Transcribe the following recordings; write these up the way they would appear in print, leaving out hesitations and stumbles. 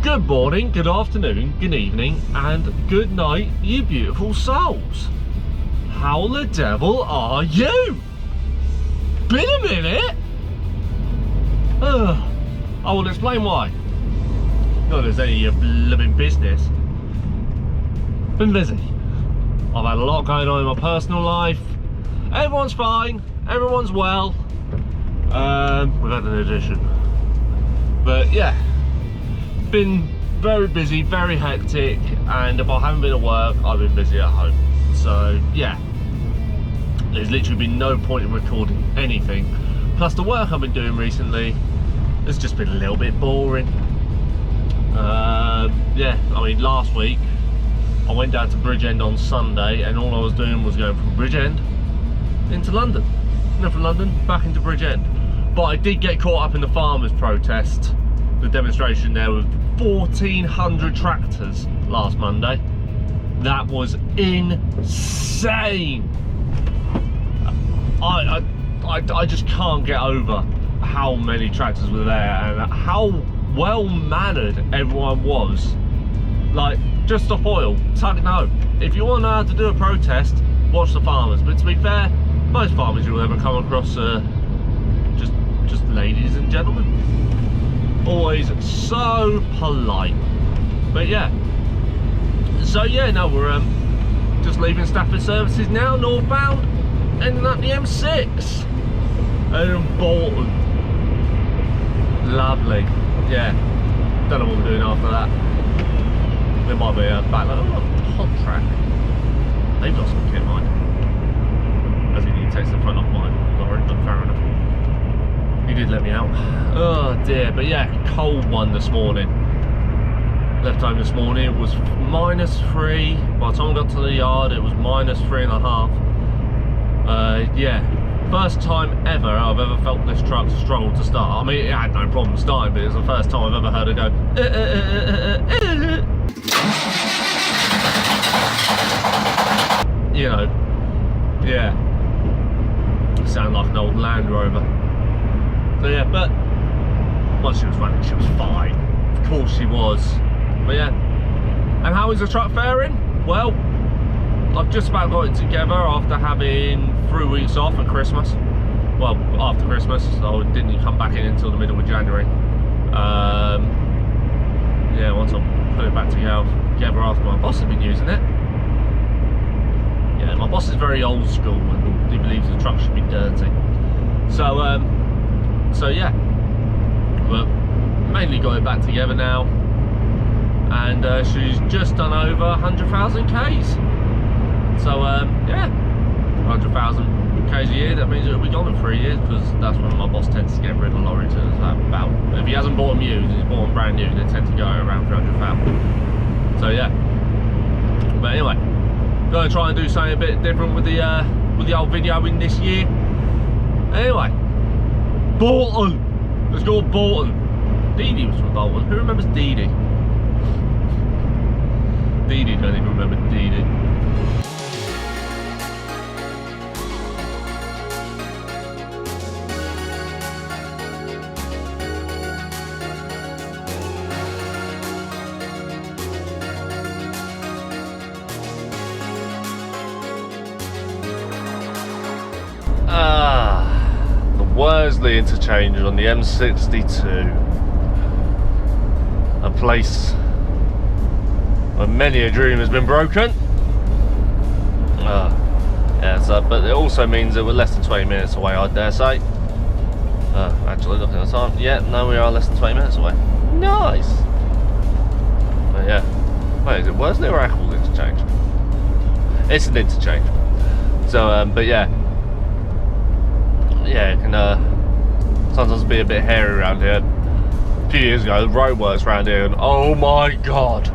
Good morning, good afternoon, good evening, and good night, you beautiful souls. How the devil are you? Been a minute? I will explain why. Not as any of your blooming business. Been busy. I've had a lot going on in my personal life. Everyone's fine, everyone's well. We've had an addition. But yeah, been very busy, very hectic, and if I haven't been at work, I've been busy at home. So yeah, there's literally been no point in recording anything. Plus the work I've been doing recently has just been a little bit boring. Yeah, I mean, last week I went down to Bridgend on Sunday, and all I was doing was going from Bridgend into London, and then from London back into Bridgend. But I did get caught up in the farmers' protest, the demonstration there with 1,400 tractors last Monday. That was insane. I just can't get over how many tractors were there and how well mannered everyone was. Like, just stop oil, tuck it home. If you want to know how to do a protest, watch the farmers. But to be fair, most farmers you'll ever come across are just ladies and gentlemen. Always so polite. But yeah, so yeah, no, we're just leaving Stafford Services now, northbound, ending up the M6 and in Bolton. Lovely. Yeah, don't know what we're doing after that. There might be a back, oh, hot track. They've got some kit, mine. As in, he takes the front off mine, Lauren, but fair enough. He did let me out. Oh dear, but yeah, cold one this morning. Left home this morning, it was -3. By the time I got to the yard, it was -3.5. Yeah, first time ever I've ever felt this truck struggle to start. I mean, it had no problem starting, but it was the first time I've ever heard it go. You know, yeah, sound like an old Land Rover. So yeah, but once she was running, she was fine. Of course she was. But yeah, and how is the truck faring? Well, I've just about got it together after having 3 weeks off at Christmas. Well, after Christmas, so I didn't come back in until the middle of January. Yeah, once I put it back together after my boss has been using it. Yeah, my boss is very old school and he believes the truck should be dirty. So yeah, but mainly got it back together now, and she's just done over 100,000 Ks. So yeah, 100,000 Ks a year. That means it'll be gone in 3 years, because that's when my boss tends to get rid of lorries. About, if he hasn't bought them used, he's bought them brand new, they tend to go around 300,000. So yeah, but anyway, gonna try and do something a bit different with the old video in this year. Anyway, Bolton. Let's go Bolton. Dee Dee was from Bolton. Who remembers Dee Dee? Dee Dee don't even remember Dee Dee. Worsley interchange on the M62, a place where many a dream has been broken. Yeah, so, but it also means that we're less than 20 minutes away, I dare say. Actually, looking at the time, yeah, no, we are less than 20 minutes away. Nice. But yeah, wait, is it Worsley or Eccles interchange? It's an interchange. So, but yeah. Yeah, it can sometimes be a bit hairy around here. A few years ago, the roadworks around here, and oh my god,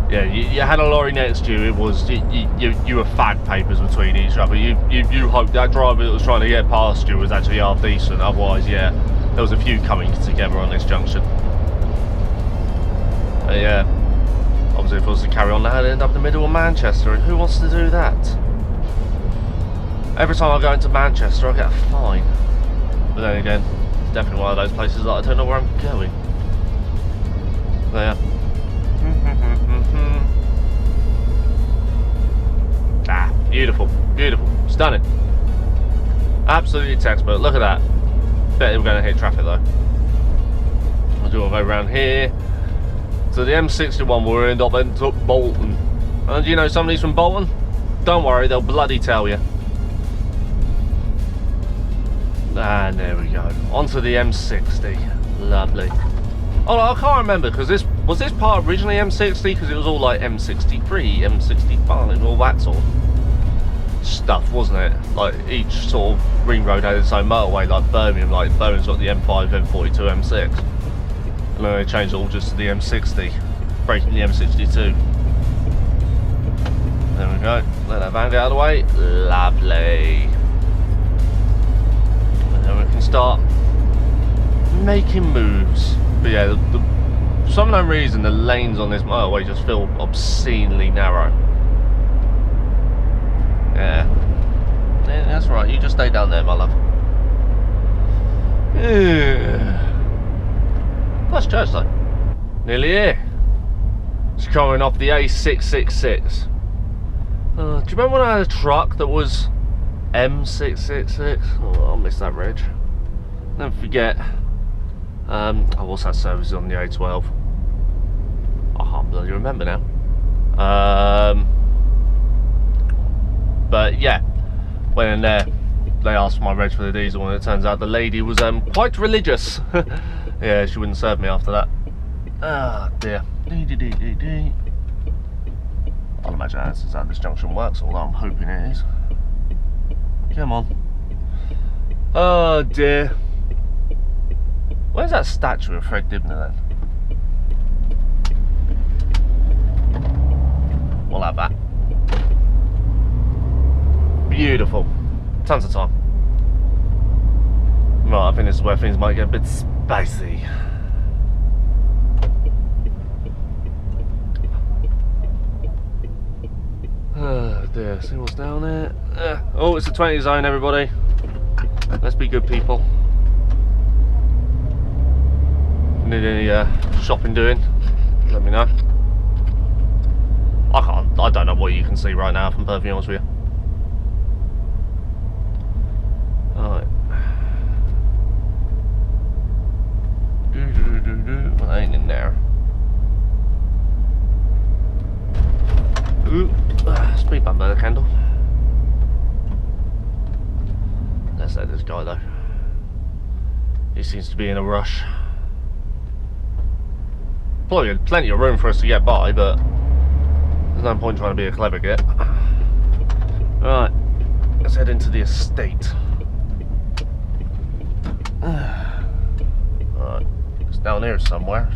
yeah, you had a lorry next to you. It was you were fag papers between each other. You hoped that driver that was trying to get past you was actually half decent. Otherwise, yeah, there was a few coming together on this junction. Yeah, obviously, if it was to carry on, they'd end up in the middle of Manchester, and who wants to do that? Every time I go into Manchester, I get a fine. But then again, it's definitely one of those places that I don't know where I'm going. there. Ah, beautiful, beautiful, stunning. Absolutely textbook. Look at that. Bet we're going to hit traffic though. I'll do a go around here. So the M61 will end up into Bolton. And you know somebody's from Bolton? Don't worry, they'll bloody tell you. And there we go. Onto the M60. Lovely. Oh, I can't remember because this part originally M60 because it was all like M63, M65, all that sort of stuff, wasn't it? Like each sort of ring road had its own motorway, like Birmingham. Like Birmingham's got the M5, M42, M6, and then they changed it all just to the M60, breaking the M62. There we go. Let that van get out of the way. Lovely. And then we can start making moves. But yeah, for some unknown reason, the lanes on this motorway just feel obscenely narrow. Yeah, that's right. You just stay down there, my love. Nice church though. Nearly here. It's coming off the A666. Do you remember when I had a truck that was M666? Oh, I miss that reg. Don't forget. I also had services on the A12. I can't bloody remember now. But yeah, went in there, they asked for my reg for the diesel, and it turns out the lady was quite religious. Yeah, she wouldn't serve me after that. Ah, dear. I'll imagine that's how this junction works, although I'm hoping it is. Come on. Oh dear. Where's that statue of Fred Dibner then? We'll have that. Beautiful. Tons of time. Right, I think this is where things might get a bit spicy. Oh dear, see what's down there? Oh, it's a 20 zone, everybody. Let's be good people. Need any shopping doing, let me know. I don't know what you can see right now, if I'm perfectly honest with you. Alright. Well, I ain't in there. Ooh, speed bump by the candle. Let's let this guy though. He seems to be in a rush. Probably plenty of room for us to get by, but there's no point trying to be a clever git. Right, let's head into the estate. Right, it's down here somewhere.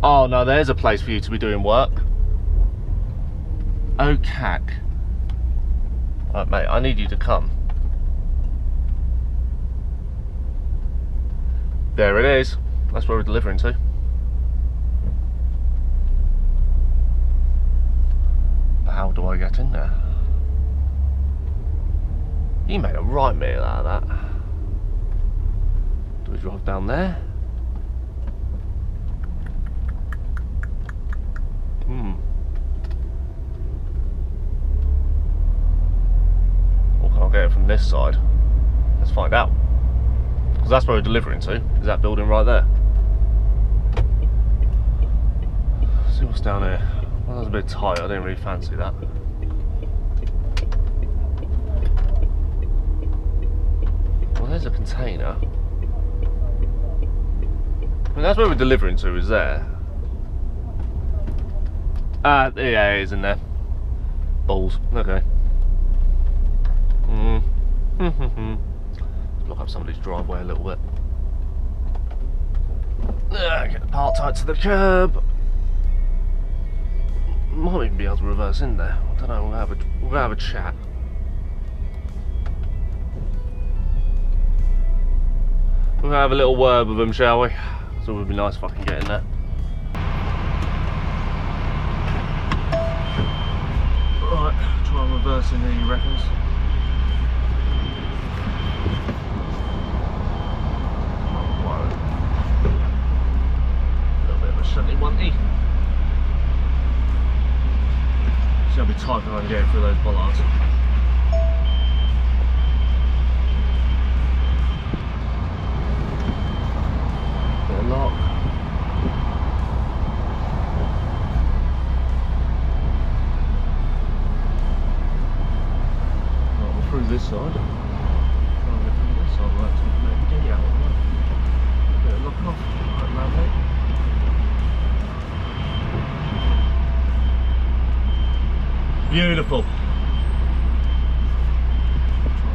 Oh no, there's a place for you to be doing work. Okay. Right, mate, I need you to come. There it is. That's where we're delivering to. How do I get in there? You made a right meal out of that. Do we drive down there? Or can I get it from this side? Let's find out. Because that's where we're delivering to, is that building right there. Let's see what's down here. Well, that was a bit tight, I didn't really fancy that. Well, there's a container. I mean, that's where we're delivering to, is there. Yeah, it is in there. Balls, okay. Block up somebody's driveway a little bit. Get the part tight to the curb. Might even be able to reverse in there. I don't know. We'll have a chat. We'll have a little word with them, shall we? So it would be nice if I can get in there. Right, try and reverse in there, you reckons? it's going to be tight when I'm getting through those bollards. Bit of lock. Right, we're through this side. Trying to get through this side, right, to make the gate out. Right. Bit of lock off, quite lovely. Beautiful. Try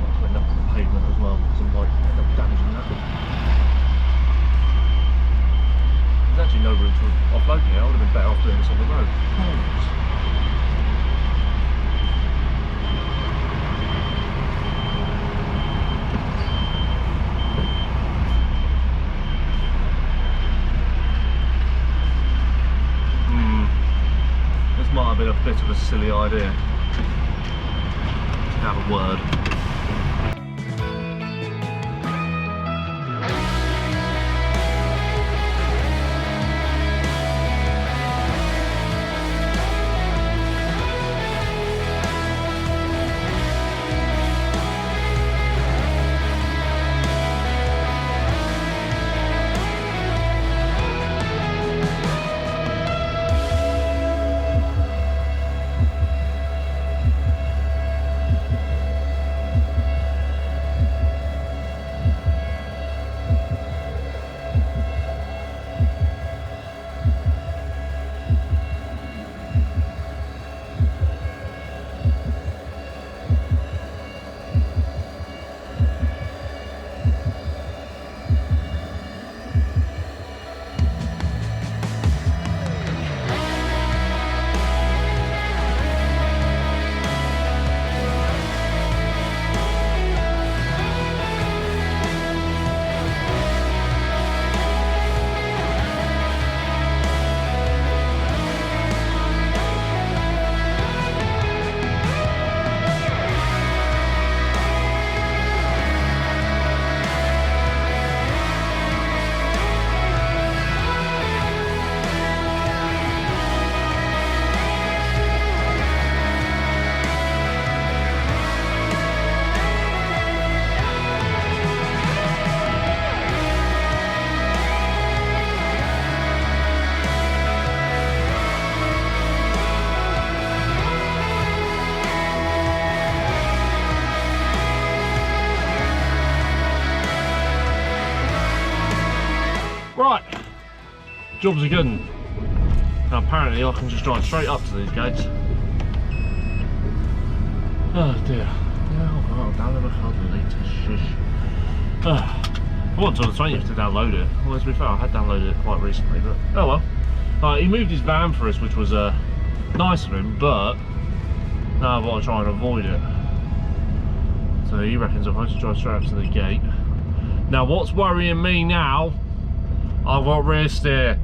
not to end up on the pavement as well, because I might end up damaging that. There's actually no room for offloading here. I would have been better off doing this on the road. This might have been a bit of a silly idea. To have a word. Right, job's a good one. Now apparently I can just drive straight up to these gates. Oh dear. Oh, down the cuddly shish. I wanted on the 20th to download it. Well, to be fair, I had downloaded it quite recently, but oh well. He moved his van for us, which was nice of him, but now I've got to try and avoid it. So he reckons I'm going to drive straight up to the gate. Now what's worrying me now, I've got rear steer.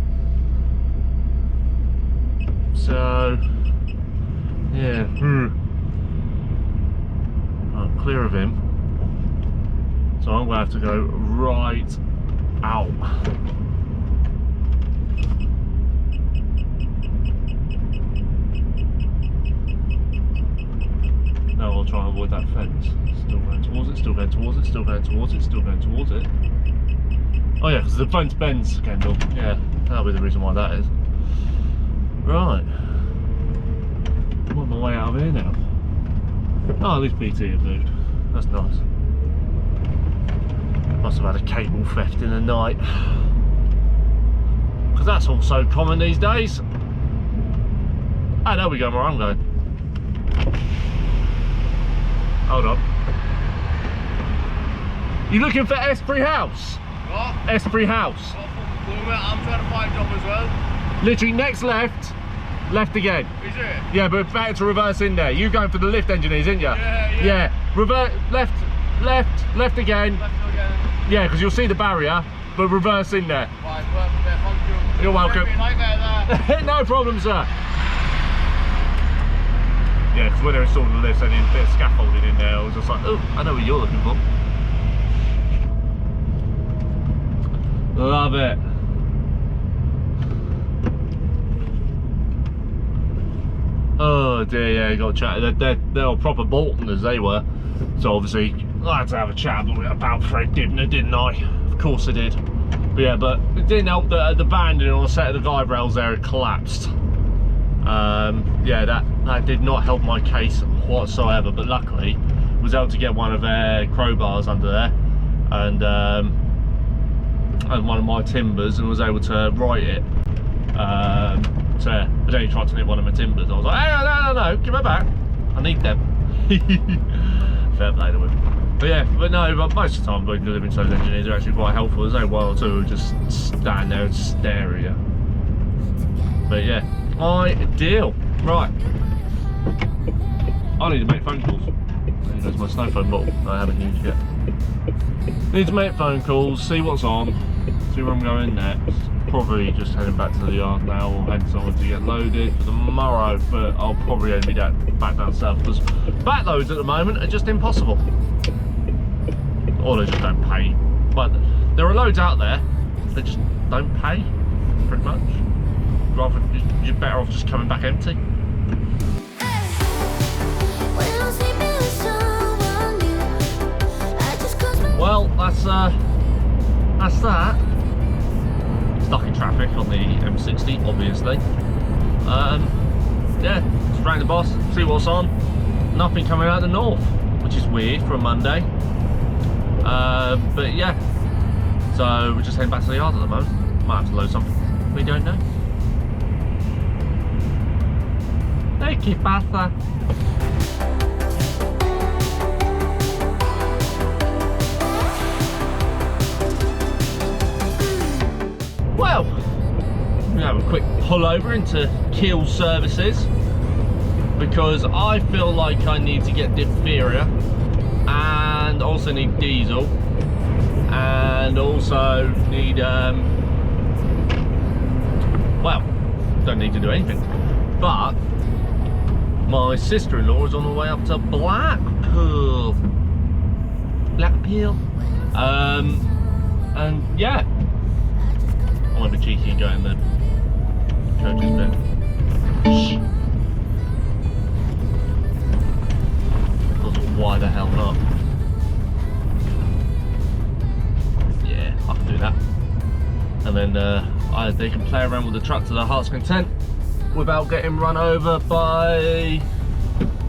So yeah, I'm clear of him. So I'm going to have to go right out. Now I'll try and avoid that fence. Still going towards it, still going towards it, still going towards it, still going towards it. Oh yeah, because the fence bends, Kendall. Yeah, that'll be the reason why that is. Right. I'm on my way out of here now. Oh, at least PT have moved. That's nice. Must have had a cable theft in the night. Because that's all so common these days. Ah, there we go, where I'm going. Hold on. You looking for Esprit House? What? Esprit House. I'm trying to find a job as well. Literally next left, left again. Is it? Yeah, but better to reverse in there. You're going for the lift engineers, isn't you? Yeah. Revert, left, left, left again. Left again. Yeah, because you'll see the barrier, but reverse in there. Right, perfect there, thank you. You're welcome. No problem, sir. Yeah, because when they're installing the lifts, they need a bit of scaffolding in there. I was just like, oh, I know what you're looking for. Love it. Oh dear, yeah, got to chat. They're proper Bolton as they were. So obviously, I had to have a chat about Fred, didn't I? Of course I did. But yeah, but it didn't help that the banding on a set of the guide rails there had collapsed. Yeah, that did not help my case whatsoever. But luckily, I was able to get one of their crowbars under there, and one of my timbers, and was able to right it. But then he tried to nip one of my timbers. I was like, hey, no, give it back. I need them. Fair play to him. But yeah, but most of the time, delivering to those engineers are actually quite helpful. There's no one or two who just stand there and stare at you. But yeah, ideal. Right. I need to make phone calls. There goes my snow phone bottle I haven't used yet. Need to make phone calls, see what's on, see where I'm going next. Probably just heading back to the yard now, or heading somewhere to get loaded for tomorrow, but I'll probably only be back down south because back loads at the moment are just impossible. Or they just don't pay. But there are loads out there that just don't pay, pretty much. Rather, you're better off just coming back empty. Well, that's that. Stuck in traffic on the M60, obviously. Yeah, just rang the boss, see what's on. Nothing coming out of the north, which is weird for a Monday. But yeah, so we're just heading back to the yard at the moment. Might have to load something. We don't know. Hey, ¿qué pasa? Well, I'm going to have a quick pull over into Keel Services because I feel like I need to get diphtheria and also need diesel and also need, well, don't need to do anything, but my sister-in-law is on the way up to Blackpool. And yeah, I might be cheeky and go in the coach's bit. Shh. Why the hell not? Yeah, I can do that. And then they can play around with the truck to their heart's content without getting run over by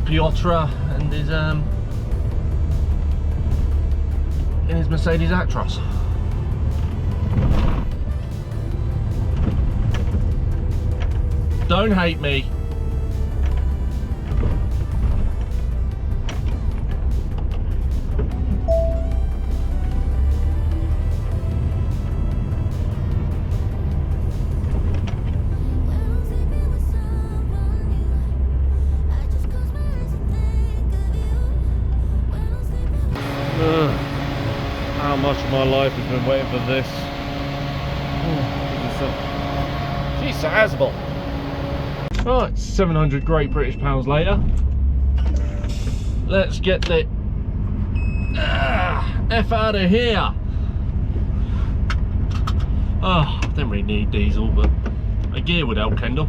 Piotr and his Mercedes Actros. Don't hate me. How much of my life has been waiting for this? She's sizable. Right, 700 great British pounds later. Let's get the F out of here. Oh, I didn't really need diesel, but a gear would help, Kendall.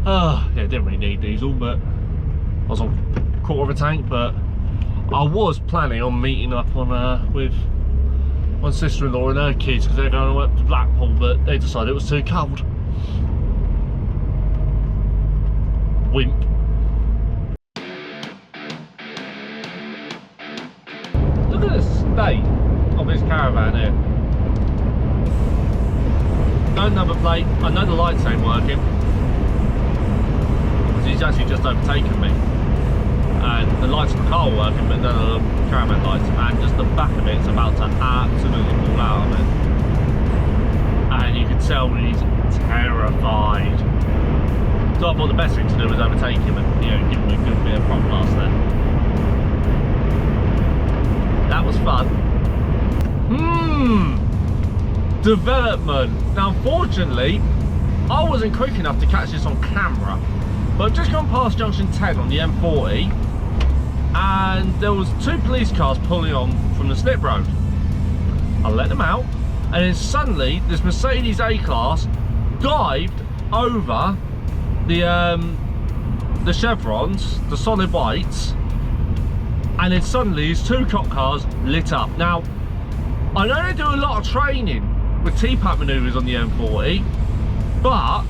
Oh, yeah, didn't really need diesel, but I was on quarter of a tank, but I was planning on meeting up on with my sister-in-law and her kids because they're going up to Blackpool, but they decided it was too cold. Wimp. Look at the state of this caravan here. No number plate. I know the lights ain't working because he's actually just overtaken me. And the lights of the car are working, but none of the caravan lights, and just the back of it's about to absolutely fall out of it. And you can tell he's terrified. So I thought the best thing to do was overtake him and, you know, give him a good bit of front blast there. That was fun. Development. Now unfortunately, I wasn't quick enough to catch this on camera, but I've just gone past junction 10 on the M40 and there was two police cars pulling on from the slip road. I let them out and then suddenly this Mercedes A-Class dived over the chevrons, the solid whites, and then suddenly his two cop cars lit up. Now, I know they do a lot of training with T-pack manoeuvres on the M40, but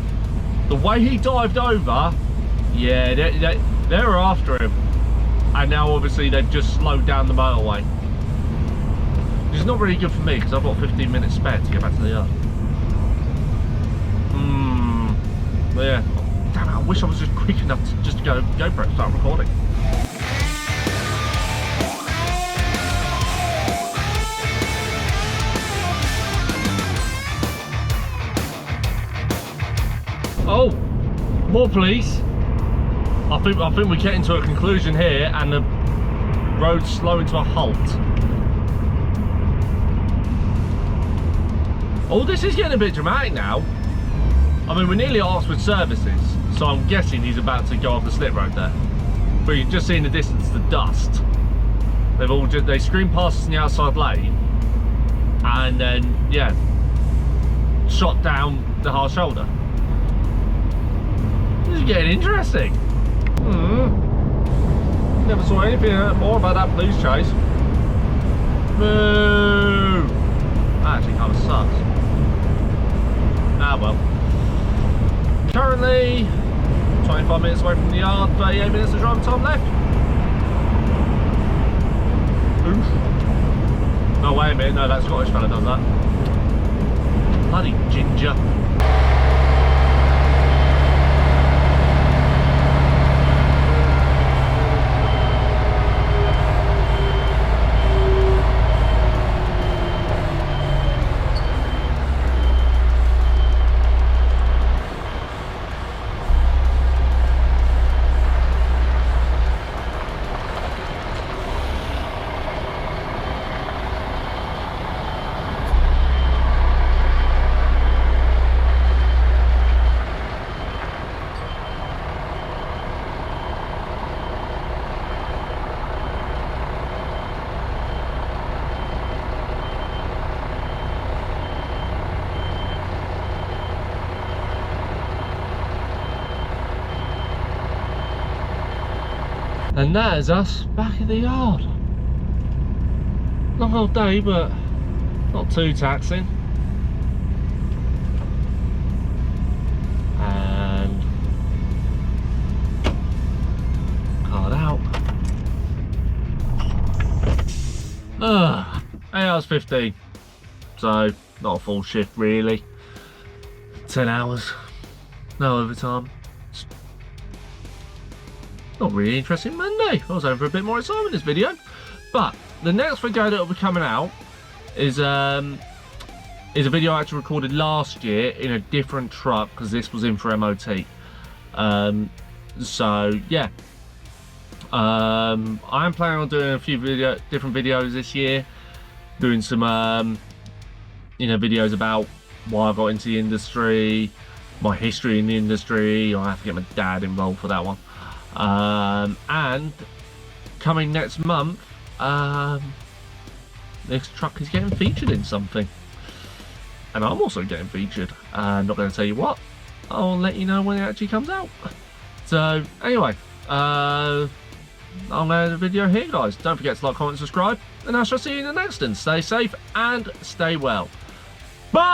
the way he dived over, yeah, they were after him. And now obviously they've just slowed down the motorway. Which is not really good for me because I've got 15 minutes spare to get back to the yard. But yeah, damn it, I wish I was just quick enough to just go for it, start recording. Oh, more police. I think we're getting to a conclusion here, and the road's slowing to a halt. Oh, this is getting a bit dramatic now. I mean, we're nearly at Oxford Services, so I'm guessing he's about to go off the slip road there. But you can just see in the distance the dust. They screamed past us in the outside lane, and then yeah, shot down the hard shoulder. This is getting interesting. Never saw anything more about that police chase. Boo! That actually kind of sucks. Ah well. Currently 25 minutes away from the yard, 38 minutes of driving time left. Oof. No, wait a minute, no, that Scottish fella does that. Bloody ginger. And that is us back at the yard. Long old day, but not too taxing. And card out. 8 hours 15. So not a full shift really. 10 hours. No overtime. Not really interesting Monday. I was hoping for a bit more excitement in this video. But the next video that will be coming out is a video I actually recorded last year in a different truck because this was in for MOT. So yeah. I am planning on doing a few different videos this year. Doing some videos about why I got into the industry, my history in the industry. I have to get my dad involved for that one. And coming next month, this truck is getting featured in something, and I'm also getting featured. I'm not going to tell you what. I'll let you know when it actually comes out. So anyway, I'll end the video here, guys. Don't forget to like, comment, subscribe, and I shall see you in the next one. Stay safe and stay well. Bye.